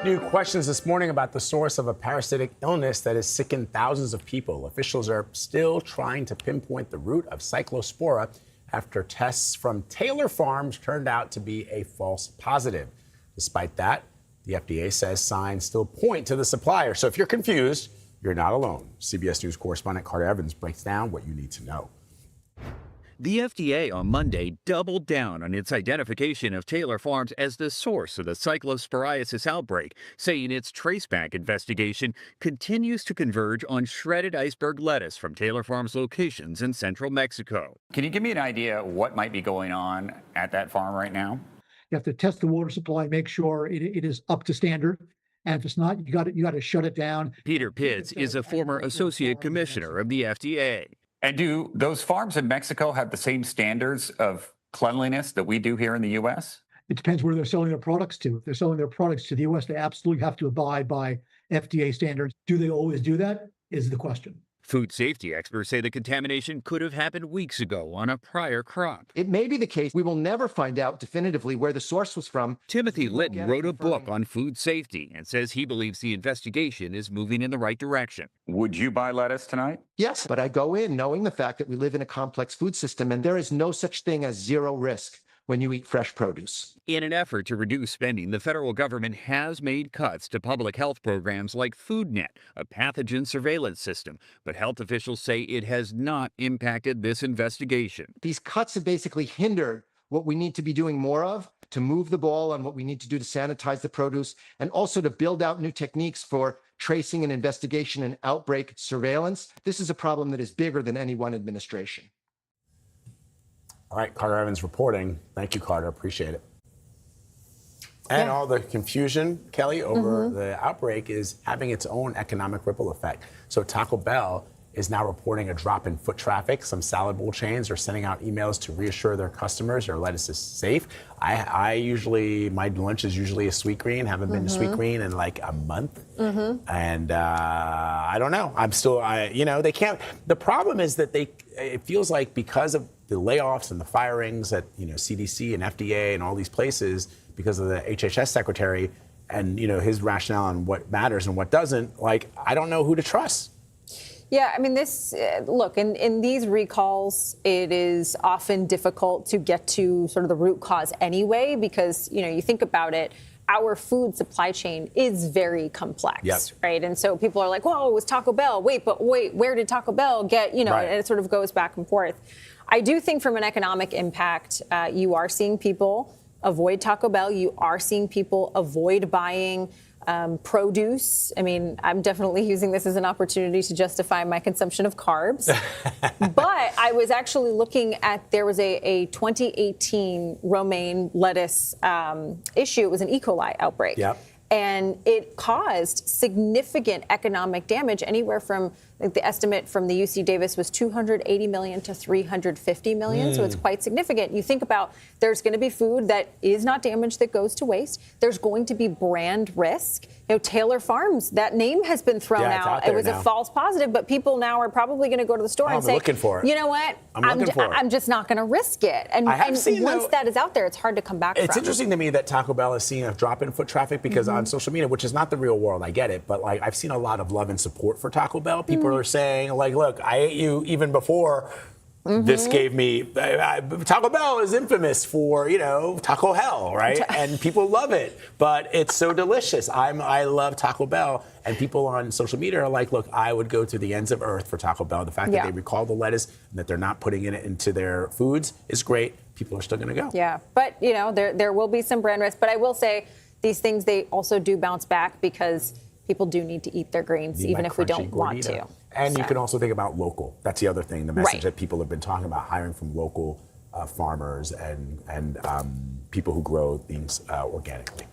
New questions this morning about the source of a parasitic illness that has sickened thousands of people. Officials are still trying to pinpoint the root of Cyclospora after tests from Taylor Farms turned out to be a false positive. Despite that, the FDA says signs still point to the supplier. So if you're confused, you're not alone. CBS News correspondent Carter Evans breaks down what you need to know. The FDA on Monday doubled down on its identification of Taylor Farms as the source of the Cyclosporiasis outbreak, saying its traceback investigation continues to converge on shredded iceberg lettuce from Taylor Farms locations in central Mexico. Can you give me an idea what might be going on at that farm right now? You have to test the water supply, make sure it is up to standard. And if it's not, you got to shut it down. Peter Pitts is a former associate commissioner of the FDA. And do those farms in Mexico have the same standards of cleanliness that we do here in the U.S.? It depends where they're selling their products to. If they're selling their products to the U.S., they absolutely have to abide by FDA standards. Do they always do that is the question. Food safety experts say the contamination could have happened weeks ago on a prior crop. It may be the case we will never find out definitively where the source was from. Timothy Litton wrote a book on food safety and says he believes the investigation is moving in the right direction. Would you buy lettuce tonight? Yes, but I go in knowing the fact that we live in a complex food system and there is no such thing as zero risk when you eat fresh produce. In an effort to reduce spending, the federal government has made cuts to public health programs like FoodNet, a pathogen surveillance system. But health officials say it has not impacted this investigation. These cuts have basically hindered what we need to be doing more of, to move the ball on what we need to do to sanitize the produce, and also to build out new techniques for tracing and investigation and outbreak surveillance. This is a problem that is bigger than any one administration. All right, Carter Evans reporting. Thank you, Carter. Appreciate it. And all the confusion, Kelly, over the outbreak is having its own economic ripple effect. So Taco Bell is now reporting a drop in foot traffic. Some salad bowl chains are sending out emails to reassure their customers their lettuce is safe. My lunch is usually a sweet green. Haven't been to sweet green in like a month. And I don't know. They can't. The problem is that it feels like because of the layoffs and the firings at, CDC and FDA and all these places, because of the HHS secretary and, his rationale on what matters and what doesn't, I don't know who to trust. Yeah, I mean, in these recalls, it is often difficult to get to sort of the root cause anyway, because, you think about it, our food supply chain is very complex, right? And so people are like, whoa, it was Taco Bell. Wait, where did Taco Bell get, right. And it sort of goes back and forth. I do think from an economic impact, you are seeing people avoid Taco Bell. You are seeing people avoid buying produce. I mean, I'm definitely using this as an opportunity to justify my consumption of carbs. But I was actually looking at, there was a 2018 romaine lettuce issue. It was an E. coli outbreak. Yep. And it caused significant economic damage, anywhere from, the estimate from the UC Davis was $280 million to $350 million. So it's quite significant. You think about, there's going to be food that is not damaged that goes to waste. There's going to be brand risk. Taylor Farms, that name has been thrown out. It was a false positive, but people now are probably going to go to the store and say, looking for it. You know what? I'm just not going to risk it. And once that is out there, it's hard to come back from. It's interesting to me that Taco Bell is seeing a drop in foot traffic because on social media, which is not the real world, I get it, but I've seen a lot of love and support for Taco Bell. People are saying, look, I ate you even before this gave me. Taco Bell is infamous for, Taco Hell, right? And people love it, but it's so delicious. I love Taco Bell, and people on social media are like, look, I would go to the ends of earth for Taco Bell. The fact that they recall the lettuce and that they're not putting it into their foods is great. People are still going to go. Yeah, but, there will be some brand risk. But I will say these things, they also do bounce back because people do need to eat their greens, even if we don't want to. And you can also think about local. That's the other thing, the message that people have been talking about, hiring from local farmers and people who grow things organically.